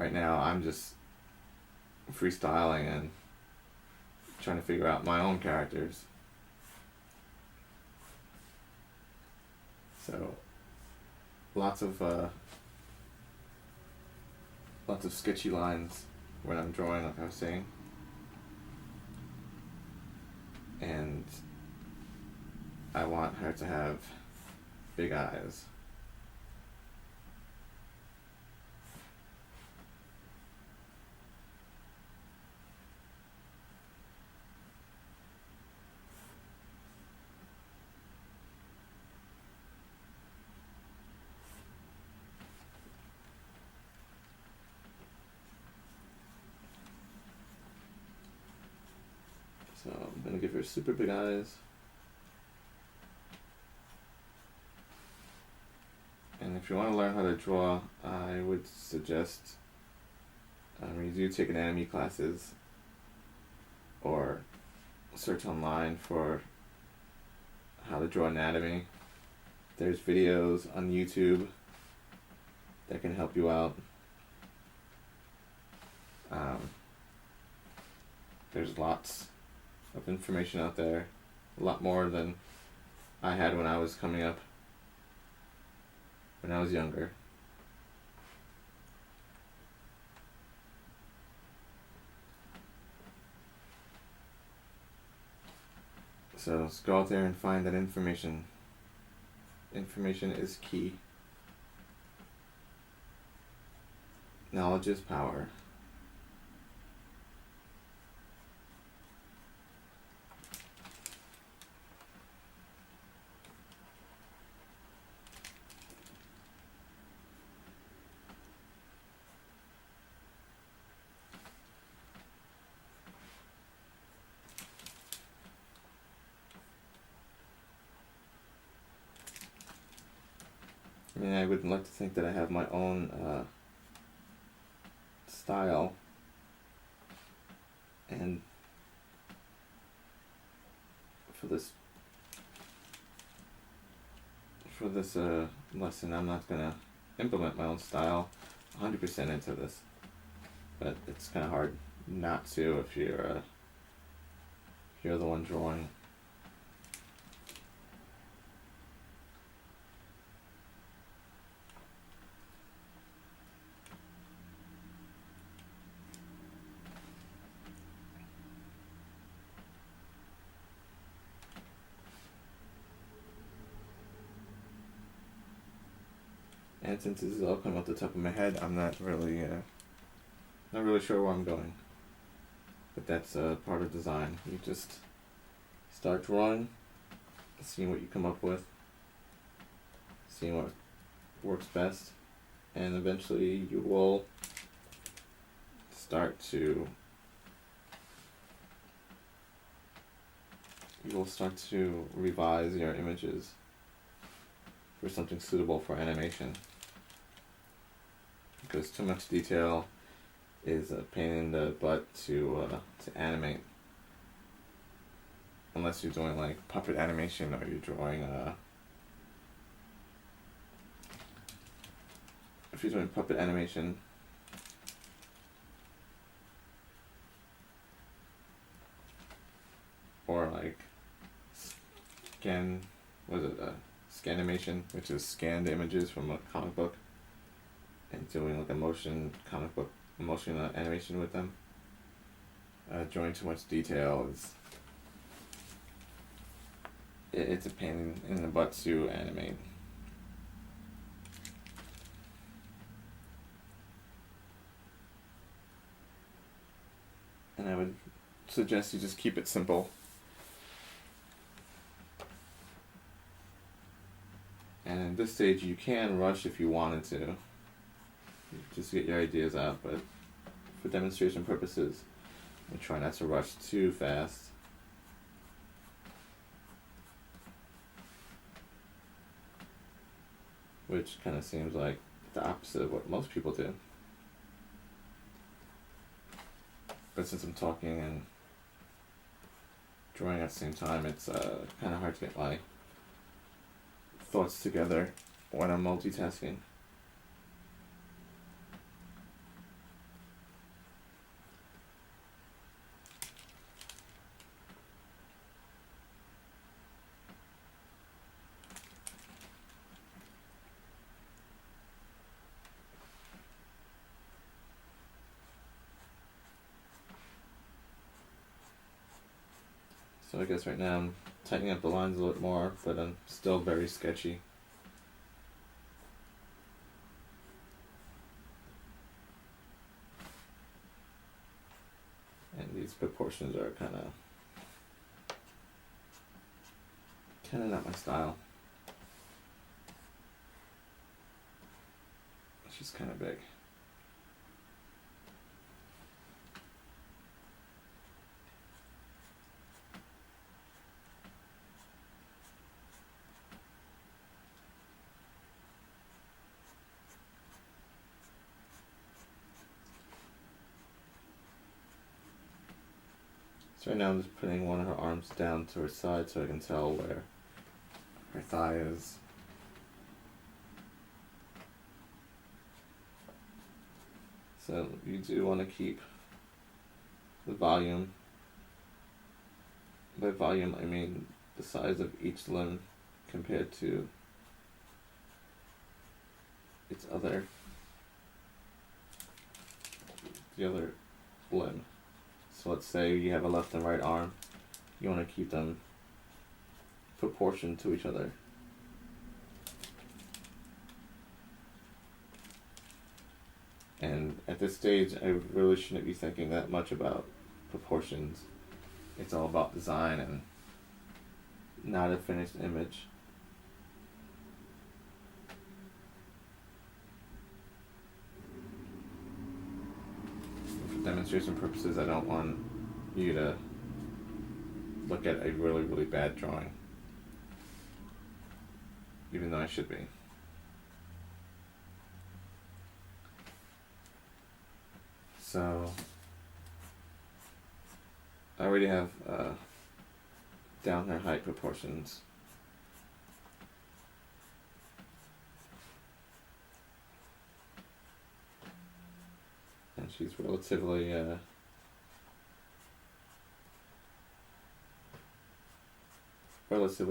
right now I'm just freestyling and trying to figure out my own characters. So lots of sketchy lines when I'm drawing, like I was saying, and I want her to have big eyes. So I'm going to give her super big eyes. And if you want to learn how to draw, I would suggest you do take anatomy classes or search online for how to draw anatomy. There's videos on YouTube that can help you out. There's lots of information out there, a lot more than I had when I was coming up, when I was younger. So let's go out there and find that information. Information is key. Knowledge is power. I mean, I would like to think that I have my own style, and for this lesson, I'm not gonna implement my own style 100% into this, but it's kind of hard not to if you're the one drawing. And since this is all coming off the top of my head, I'm not really sure where I'm going. But that's part of design. You just start drawing, seeing what you come up with, seeing what works best, and eventually you will start to revise your images for something suitable for animation. Because too much detail is a pain in the butt to animate, unless you're doing like puppet animation or you're drawing if you're doing puppet animation, or like scanimation, which is scanned images from a comic book and doing like a motion animation with them. Drawing too much detail it's a pain in the butt to animate. And I would suggest you just keep it simple. And at this stage you can rush if you wanted to, just get your ideas out, but for demonstration purposes, I try not to rush too fast. Which kind of seems like the opposite of what most people do. But since I'm talking and drawing at the same time, it's kind of hard to get my thoughts together when I'm multitasking. So I guess right now I'm tightening up the lines a little more, but I'm still very sketchy. And these proportions are kind of not my style. She's kind of big. So right now I'm just putting one of her arms down to her side so I can tell where her thigh is. So you do want to keep the volume. By volume I mean the size of each limb compared to its other, the other limb. So let's say you have a left and right arm, you want to keep them proportioned to each other. And at this stage, I really shouldn't be thinking that much about proportions. It's all about design and not a finished image. For demonstration purposes, I don't want you to look at a really, really bad drawing, even though I should be. So I already have down her height proportions. And she's relatively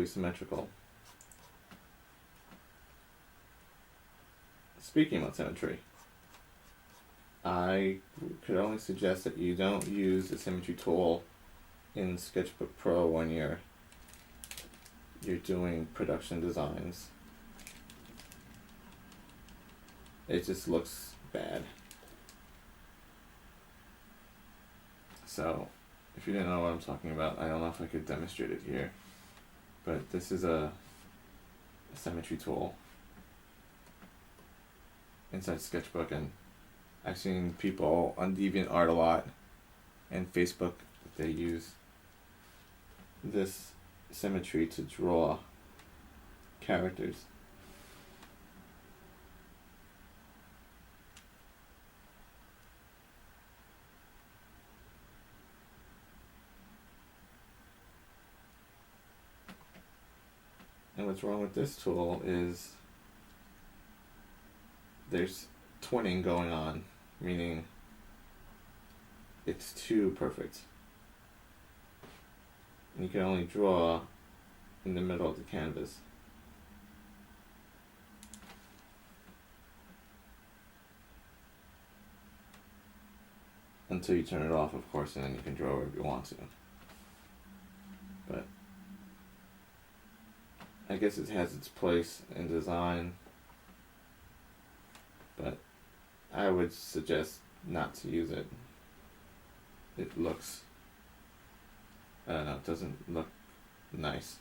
symmetrical. Speaking about symmetry, I could only suggest that you don't use the symmetry tool in Sketchbook Pro when you're doing production designs. It just looks bad. So, if you didn't know what I'm talking about, I don't know if I could demonstrate it here, but this is a symmetry tool inside Sketchbook, and I've seen people on DeviantArt a lot and Facebook, they use this symmetry to draw characters. And what's wrong with this tool is there's twinning going on, meaning it's too perfect. And you can only draw in the middle of the canvas. Until you turn it off, of course, and then you can draw wherever you want to. But I guess it has its place in design, but I would suggest not to use it. It looks, I don't know, it doesn't look nice.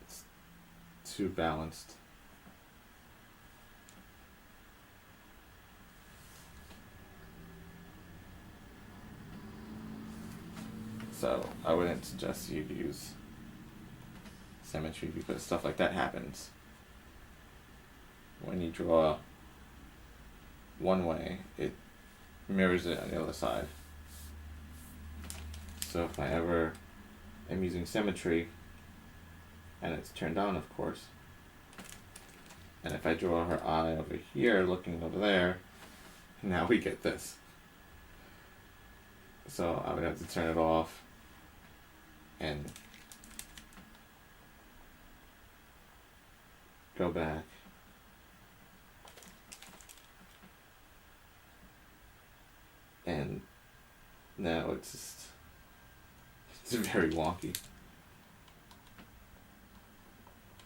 It's too balanced. So I wouldn't suggest you use symmetry because stuff like that happens. When you draw one way, it mirrors it on the other side. So if I ever am using symmetry, and it's turned on, of course, and if I draw her eye over here looking over there, now we get this. So I would have to turn it off and go back. And now it's just It's very wonky.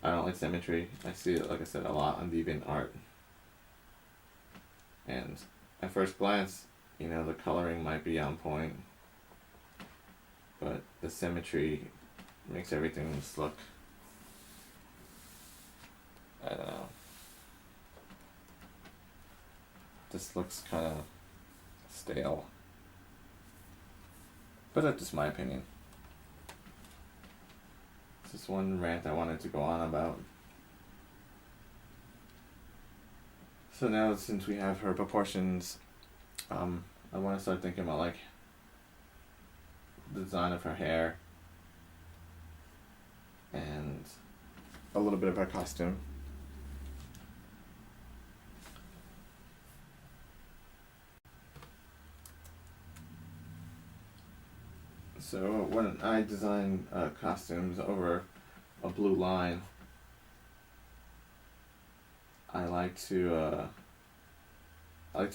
I don't like symmetry. I see it, like I said, a lot on DeviantArt. And at first glance, you know, the coloring might be on point, but the symmetry makes everything just look, I don't know, just looks kind of stale. But that's just my opinion. It's just one rant I wanted to go on about. So now, since we have her proportions, I want to start thinking about like the design of her hair and a little bit of her costume. So when I design costumes over a blue line, I like to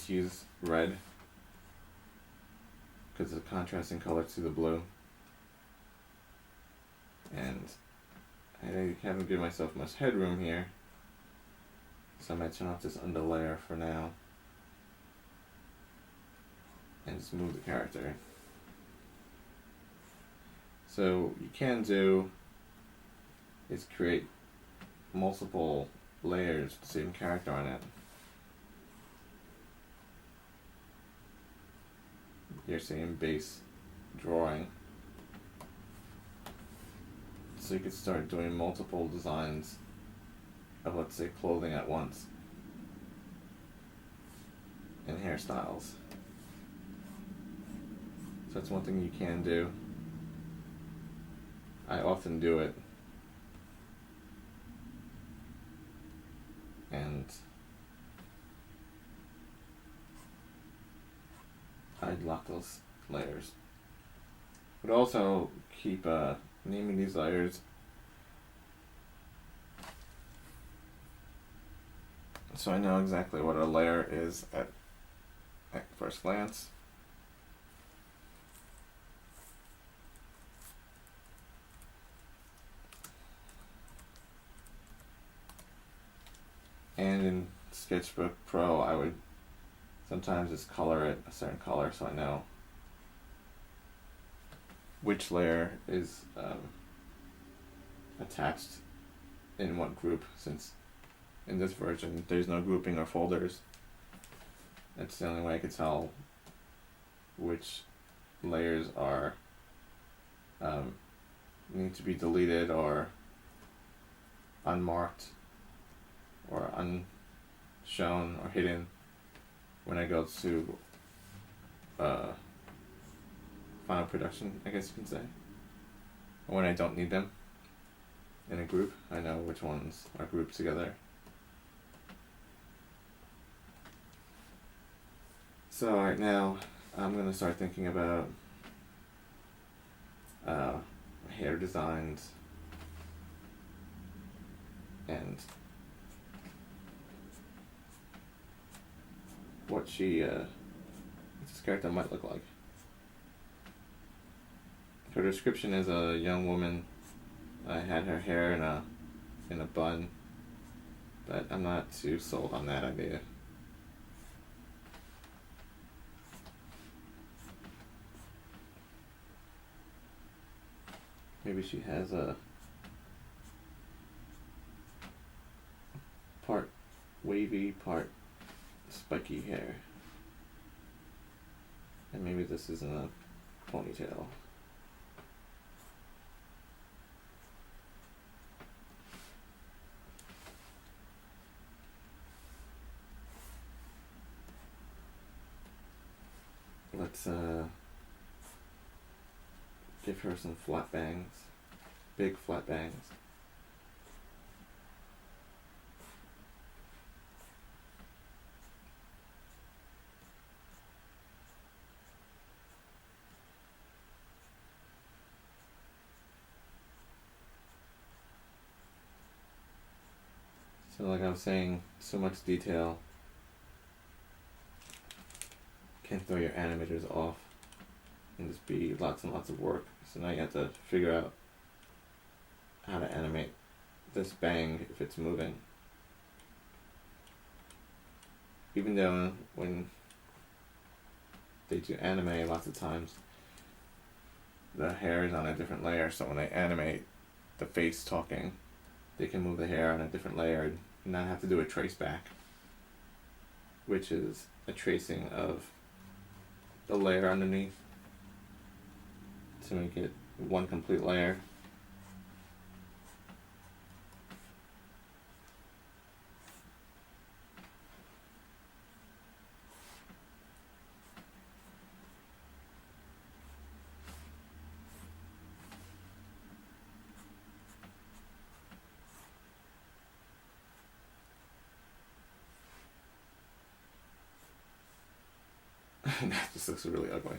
use red because it's a contrasting color to the blue, and I haven't given myself much headroom here, so I might turn off this underlayer for now and just move the character. So you can do is create multiple layers with the same character on it. Your same base drawing. So you could start doing multiple designs of, let's say, clothing at once and hairstyles. So that's one thing you can do. I often do it, and I'd lock those layers. But also keep naming these layers so I know exactly what a layer is at first glance. And in Sketchbook Pro, I would sometimes just color it a certain color so I know which layer is attached in what group, since in this version there's no grouping or folders. That's the only way I could tell which layers are need to be deleted or unmarked or unshown or hidden when I go to final production, I guess you can say. Or when I don't need them in a group, I know which ones are grouped together. So right now, I'm going to start thinking about hair designs and what this character might look like. Her description is a young woman. I had her hair in a bun, but I'm not too sold on that idea. Maybe she has a part wavy, part spiky hair. And maybe this isn't a ponytail. Let's give her some flat bangs, big flat bangs. So like I was saying, so much detail can throw your animators off and just be lots and lots of work. So now you have to figure out how to animate this bang if it's moving. Even though when they do anime, lots of times the hair is on a different layer, so when they animate the face talking, they can move the hair on a different layer and not have to do a trace back, which is a tracing of the layer underneath to make it one complete layer. That just looks really ugly.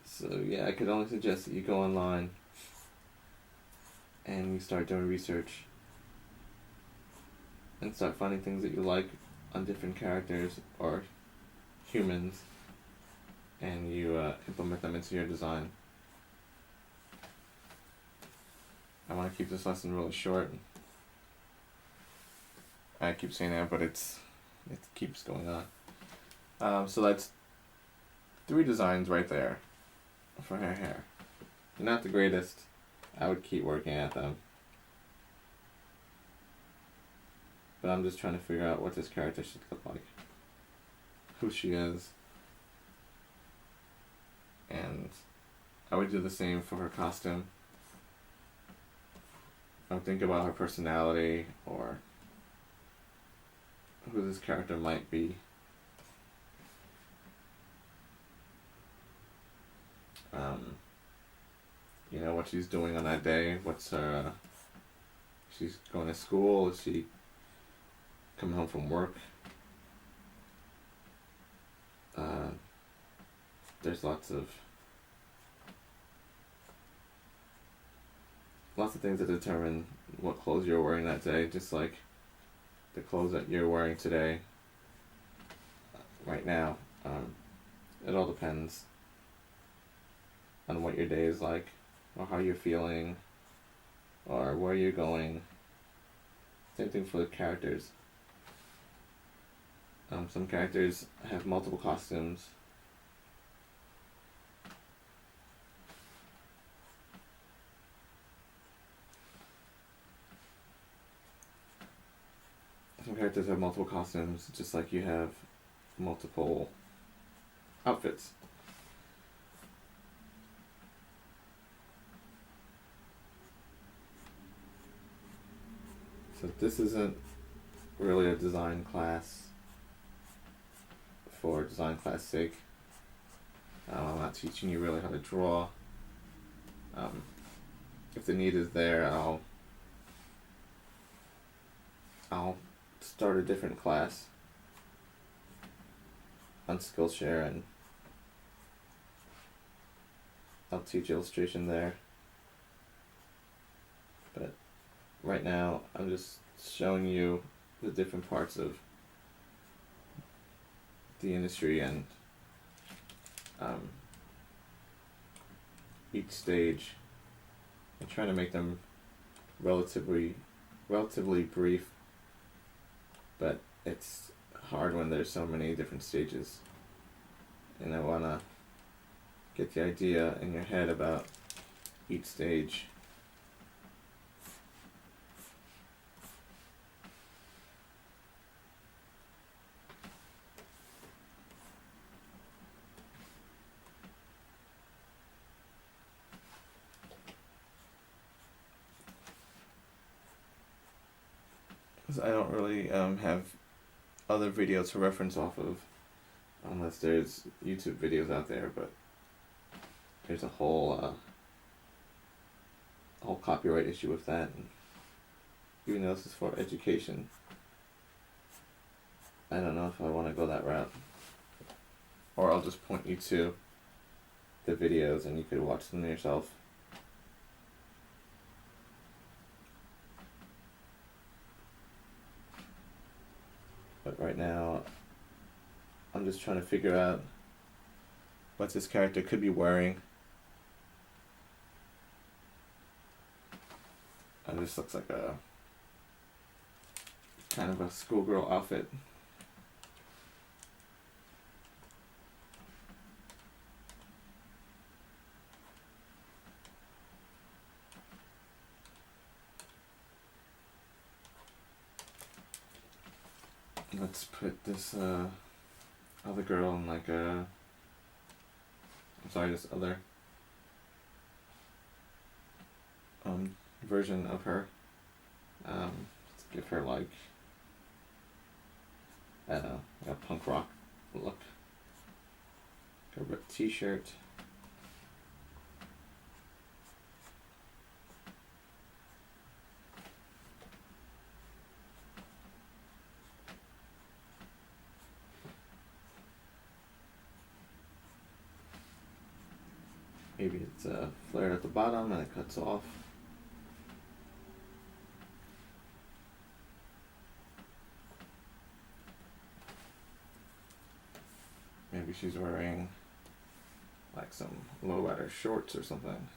So yeah, I could only suggest that you go online and you start doing research and start finding things that you like on different characters or humans, and you implement them into your design. I want to keep this lesson really short. I keep saying that, but it keeps going on. So that's 3 designs right there for her hair. They're not the greatest. I would keep working at them. But I'm just trying to figure out what this character should look like. Who she is. And I would do the same for her costume. I would think about her personality or who this character might be. You know, what she's doing on that day. What's her, she's going to school, is she coming home from work? There's lots of things that determine what clothes you're wearing that day, just like the clothes that you're wearing today, right now. It all depends on what your day is like, or how you're feeling, or where you're going. Same thing for the characters. Some characters have multiple costumes. Some characters have multiple costumes, just like you have multiple outfits. So this isn't really a design class for design class sake. I'm not teaching you really how to draw. If the need is there, I'll start a different class on Skillshare, and I'll teach illustration there. But right now, I'm just showing you the different parts of the industry and each stage, and trying to make them relatively brief, but it's hard when there's so many different stages, and I want to get the idea in your head about each stage. I don't really have other videos to reference off of, unless there's YouTube videos out there, but there's a whole copyright issue with that, and even though this is for education, I don't know if I want to go that route. Or I'll just point you to the videos and you could watch them yourself. But right now, I'm just trying to figure out what this character could be wearing. And this looks like a kind of a schoolgirl outfit. Let's put this other girl in like a, I'm sorry, this other version of her. Let's give her like, I don't know, like a punk rock look. A ripped t-shirt. Maybe it's flared at the bottom and it cuts off. Maybe she's wearing like some low-rider shorts or something.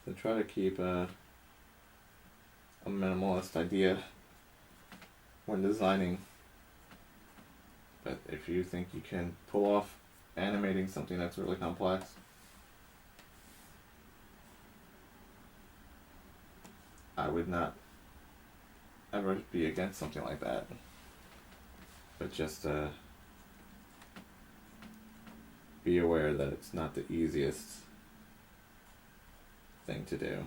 So try to keep a minimalist idea when designing, but if you think you can pull off animating something that's really complex, I would not ever be against something like that, but just be aware that it's not the easiest thing to do.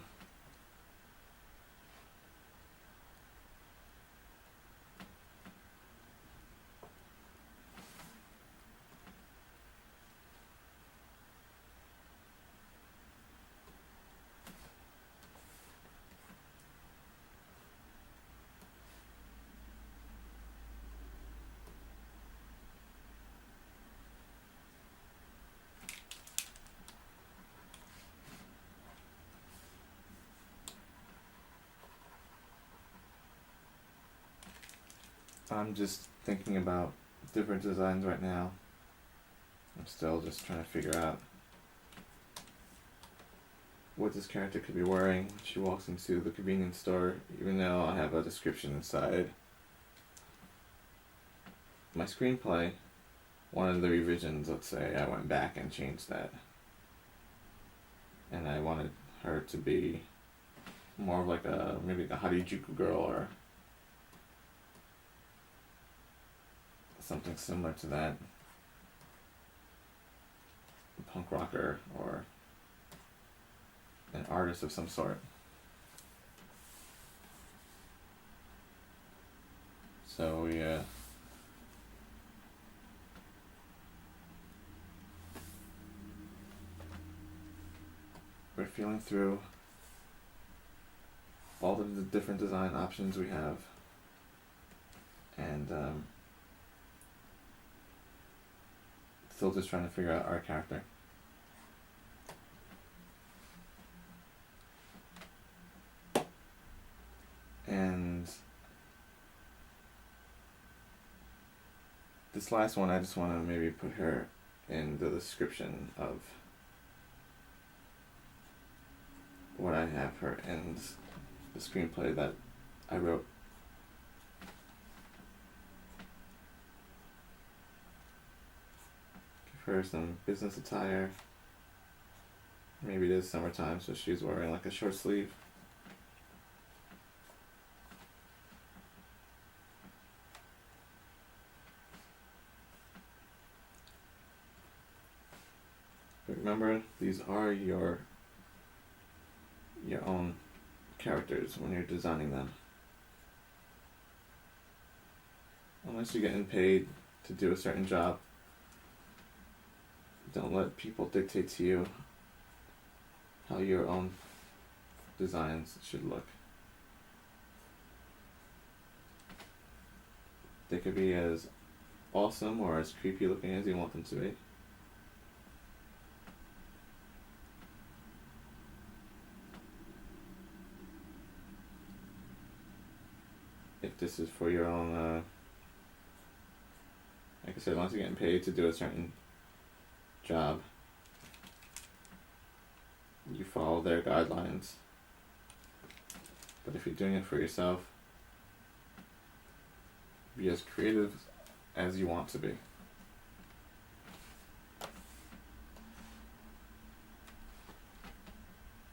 I'm just thinking about different designs right now. I'm still just trying to figure out what this character could be wearing when she walks into the convenience store, even though I have a description inside. My screenplay, one of the revisions, let's say, I went back and changed that. And I wanted her to be more of like a, maybe like a Harajuku girl or something similar to that. A punk rocker or an artist of some sort. So we're feeling through all of the different design options we have, and still just trying to figure out our character. And this last one, I just want to maybe put her in the description of what I have her in the screenplay that I wrote. Give her some business attire. Maybe it is summertime, so she's wearing like a short sleeve. But remember, these are your own characters when you're designing them. Unless you're getting paid to do a certain job, Don't let people dictate to you how your own designs should look. They could be as awesome or as creepy looking as you want them to be. If this is for your own, like I said, once you're getting paid to do a certain job, you follow their guidelines. But if you're doing it for yourself, be as creative as you want to be.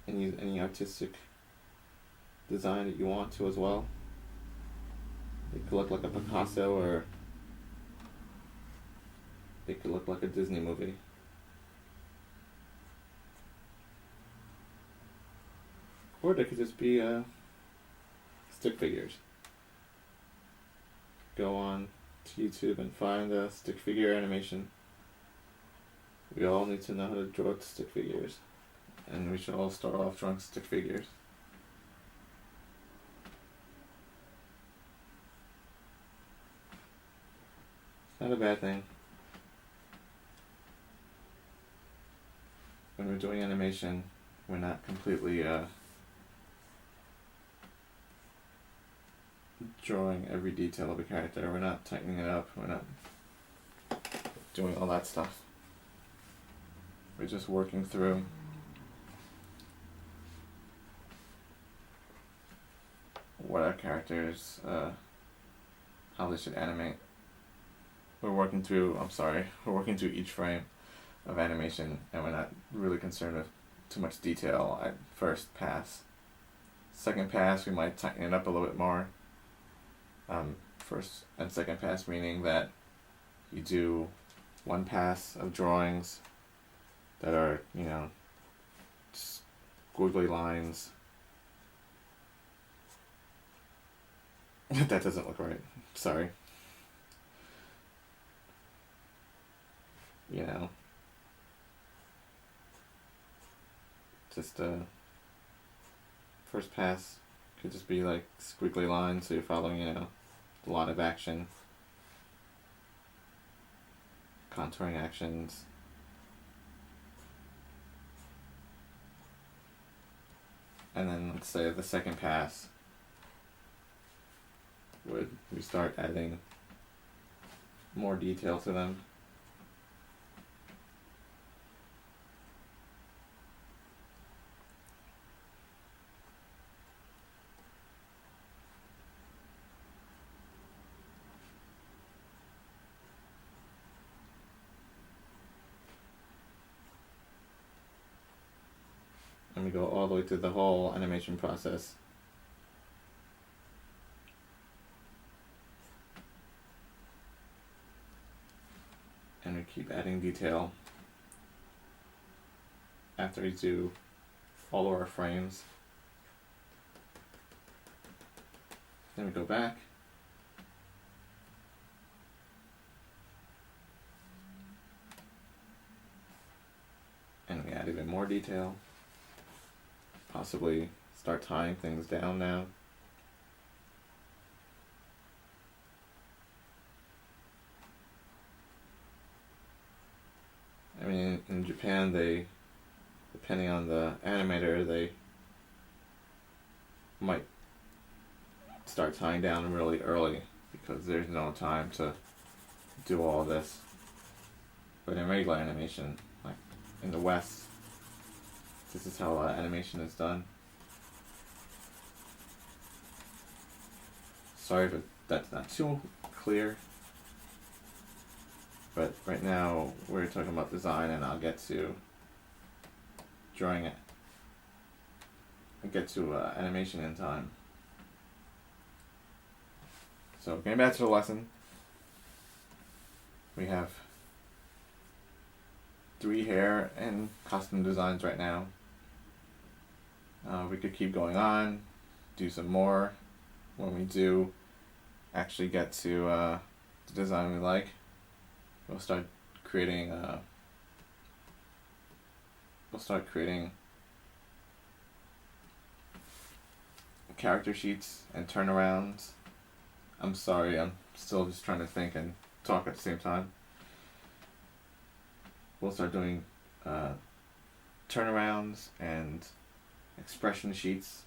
And use any artistic design that you want to as well. It could look like a Picasso, or it could look like a Disney movie. Or they could just be stick figures. Go on to YouTube and find a stick figure animation. We all need to know how to draw stick figures. And we should all start off drawing stick figures. It's not a bad thing. When we're doing animation, we're not completely drawing every detail of a character. We're not tightening it up. We're not doing all that stuff. We're just working through what our characters, how they should animate. We're working through each frame of animation, and we're not really concerned with too much detail at first pass. Second pass, we might tighten it up a little bit more. First and second pass meaning that you do one pass of drawings that are, squiggly lines. That doesn't look right. Sorry. Just first pass could just be like squiggly lines, so you're following, a lot of action, contouring actions. And then let's say the second pass we start adding more detail to them. And we go all the way through the whole animation process. And we keep adding detail after we do all of our frames. Then we go back. And we add even more detail. Possibly start tying things down now. I mean, in Japan, depending on the animator, they might start tying down really early because there's no time to do all this. But in regular animation, like in the West, this is how animation is done. Sorry if that's not too clear. But right now we're talking about design, and I'll get to drawing it. I'll get to animation in time. So getting back to the lesson, we have 3 hair and costume designs right now. We could keep going on, do some more. When we do actually get to the design we like, we'll start creating we'll start creating character sheets and turnarounds. I'm sorry, I'm still just trying to think and talk at the same time. We'll start doing turnarounds and expression sheets,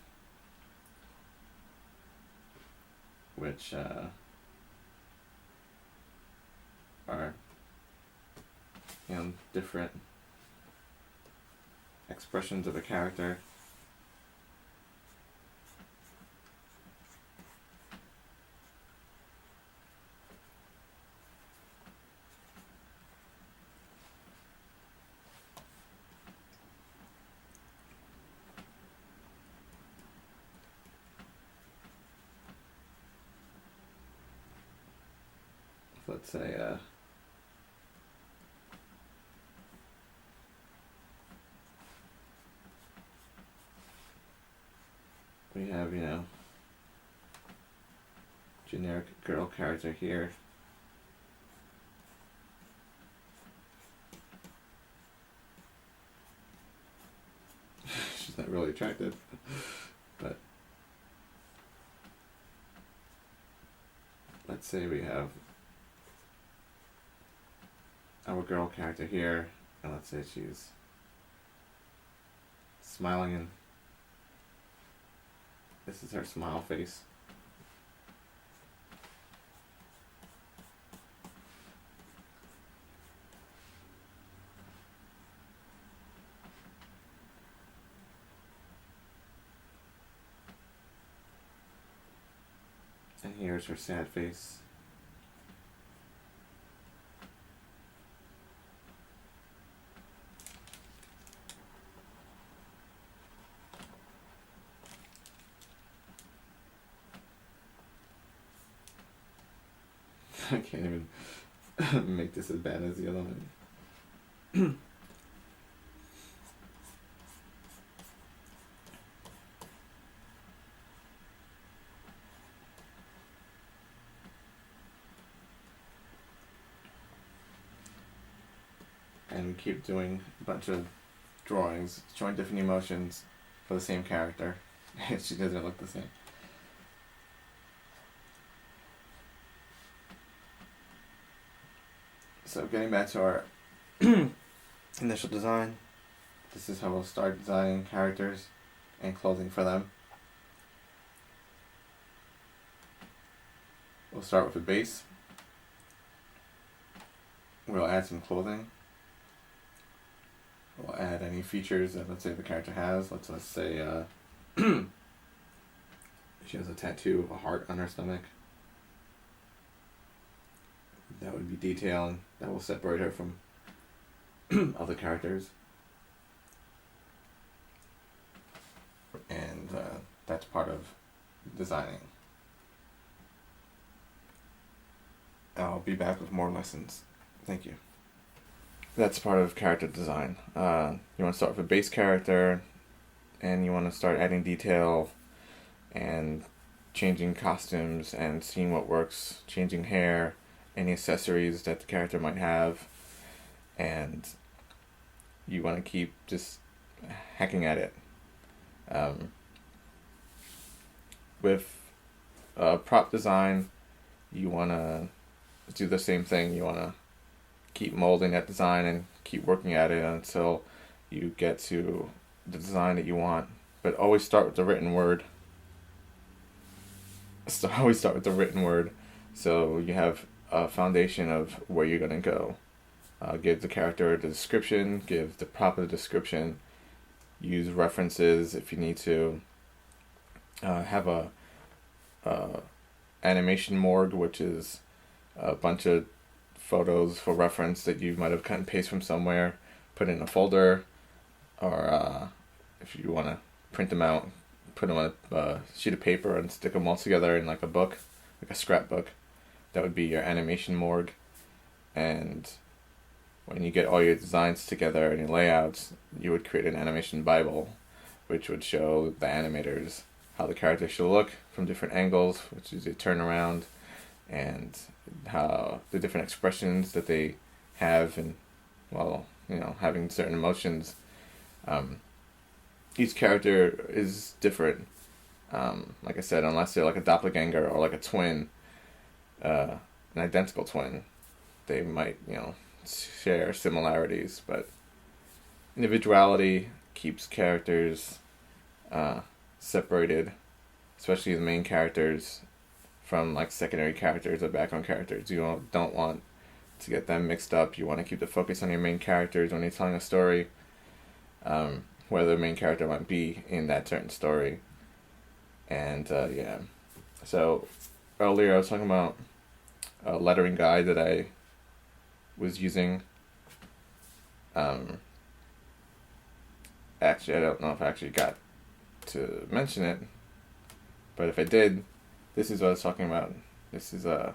which are, different expressions of a character. Let's say we have, generic girl character here. She's not really attractive, but let's say we have our girl character here, and let's say she's smiling, and this is her smile face. And here's her sad face. I can't even make this as bad as the other one. And keep doing a bunch of drawings showing different emotions for the same character. She doesn't look the same. So getting back to our initial design, this is how we'll start designing characters and clothing for them. We'll start with a base. We'll add some clothing. We'll add any features that, let's say, the character has. Let's say she has a tattoo of a heart on her stomach. That would be detail, and that will separate her from other characters. And that's part of designing. I'll be back with more lessons. Thank you. That's part of character design. You want to start with a base character, and you want to start adding detail and changing costumes and seeing what works, changing hair, any accessories that the character might have, and you want to keep just hacking at it. With prop design, you want to do the same thing. You want to keep molding that design and keep working at it until you get to the design that you want. But always start with the written word. So always start with the written word, so you have a foundation of where you're going to go. Give the character the description, give the proper description, use references if you need to. Have a animation morgue, which is a bunch of photos for reference that you might have cut and paste from somewhere, put in a folder, or if you want to print them out, put them on a sheet of paper and stick them all together in like a book, like a scrapbook. That would be your animation morgue. And when you get all your designs together and your layouts, you would create an animation bible, which would show the animators how the character should look from different angles, which is a turnaround, and how the different expressions that they have, and having certain emotions, Each character is different. Like I said, unless they're like a doppelganger or like a twin, an identical twin, they might, share similarities, but individuality keeps characters separated, especially the main characters, from like secondary characters or background characters. You don't want to get them mixed up. You want to keep the focus on your main characters when you're telling a story, where the main character might be in that certain story. And yeah, so earlier I was talking about a lettering guide that I was using. Actually, I don't know if I actually got to mention it, but if I did, this is what I was talking about. This is a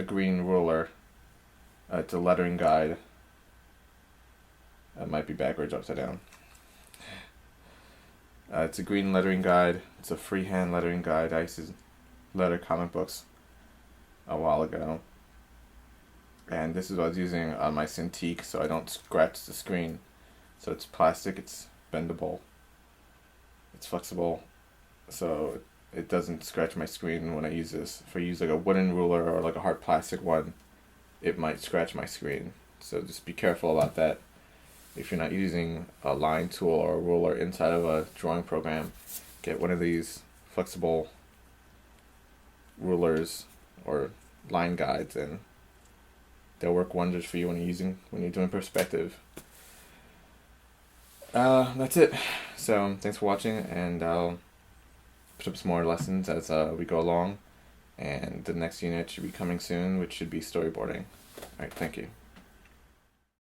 green ruler. It's a lettering guide. It might be backwards, upside down. It's a green lettering guide. It's a freehand lettering guide. I used to letter comic books a while ago. And this is what I was using on my Cintiq, so I don't scratch the screen. So it's plastic, it's bendable, it's flexible, so it doesn't scratch my screen when I use this. If I use like a wooden ruler or like a hard plastic one, it might scratch my screen. So just be careful about that. If you're not using a line tool or a ruler inside of a drawing program, get one of these flexible rulers or line guides, and they'll work wonders for you when you're doing perspective. That's it. So thanks for watching, and I'll put up some more lessons as we go along, and the next unit should be coming soon, which should be storyboarding. Alright, thank you.